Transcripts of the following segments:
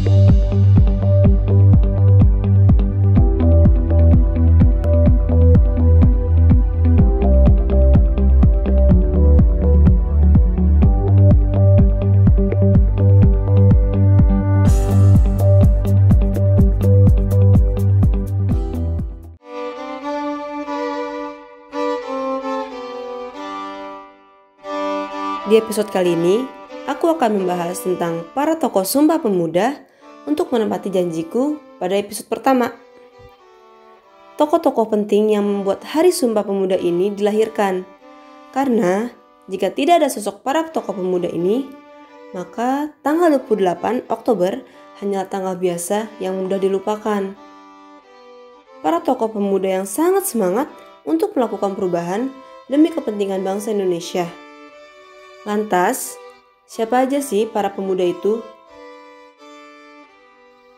Di episode kali ini, aku akan membahas tentang para tokoh Sumpah Pemuda untuk menepati janjiku pada episode pertama. Tokoh-tokoh penting yang membuat Hari Sumpah Pemuda ini dilahirkan. Karena jika tidak ada sosok para tokoh pemuda ini, maka tanggal 28 Oktober hanyalah tanggal biasa yang mudah dilupakan. Para tokoh pemuda yang sangat semangat untuk melakukan perubahan demi kepentingan bangsa Indonesia. Lantas, siapa aja sih para pemuda itu?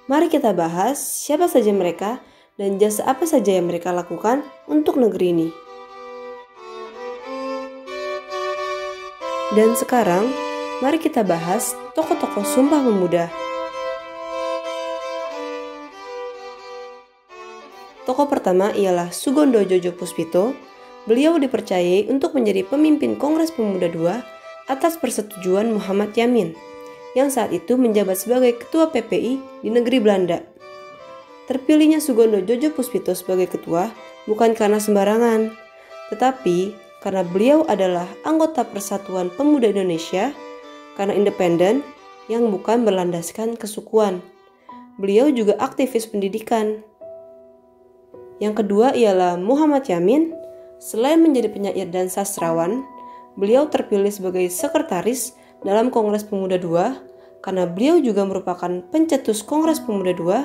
Mari kita bahas siapa saja mereka dan jasa apa saja yang mereka lakukan untuk negeri ini. Dan sekarang, mari kita bahas tokoh-tokoh Sumpah Pemuda. Tokoh pertama ialah Sugondo Jojo Puspito. Beliau dipercayai untuk menjadi pemimpin Kongres Pemuda II atas persetujuan Muhammad Yamin, yang saat itu menjabat sebagai ketua PPI di negeri Belanda. Terpilihnya Sugondo Jojo Puspito sebagai ketua bukan karena sembarangan, tetapi karena beliau adalah anggota Persatuan Pemuda Indonesia, karena independen yang bukan berlandaskan kesukuan. Beliau juga aktivis pendidikan. Yang kedua ialah Muhammad Yamin. Selain menjadi penyair dan sastrawan, beliau terpilih sebagai sekretaris dalam Kongres Pemuda II karena beliau juga merupakan pencetus Kongres Pemuda II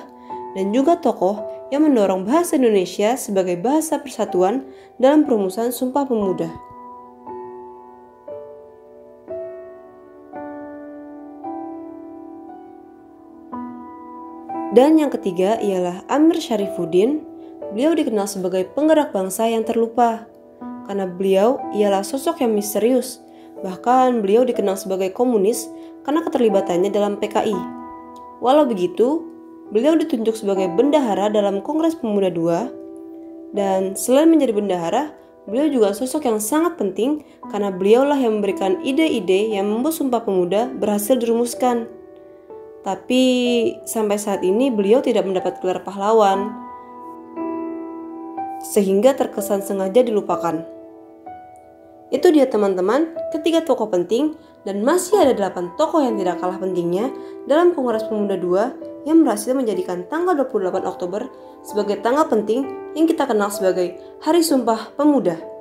dan juga tokoh yang mendorong bahasa Indonesia sebagai bahasa persatuan dalam perumusan Sumpah Pemuda. Dan yang ketiga ialah Amir Syarifuddin. Beliau dikenal sebagai penggerak bangsa yang terlupa karena beliau ialah sosok yang misterius. Bahkan beliau dikenal sebagai komunis karena keterlibatannya dalam PKI. Walau begitu, beliau ditunjuk sebagai bendahara dalam Kongres Pemuda II. Dan selain menjadi bendahara, beliau juga sosok yang sangat penting karena beliaulah yang memberikan ide-ide yang membuat Sumpah Pemuda berhasil dirumuskan. Tapi sampai saat ini beliau tidak mendapat gelar pahlawan, sehingga terkesan sengaja dilupakan. Itu dia teman-teman, ketiga tokoh penting dan masih ada 8 tokoh yang tidak kalah pentingnya dalam Kongres Pemuda II yang berhasil menjadikan tanggal 28 Oktober sebagai tanggal penting yang kita kenal sebagai Hari Sumpah Pemuda.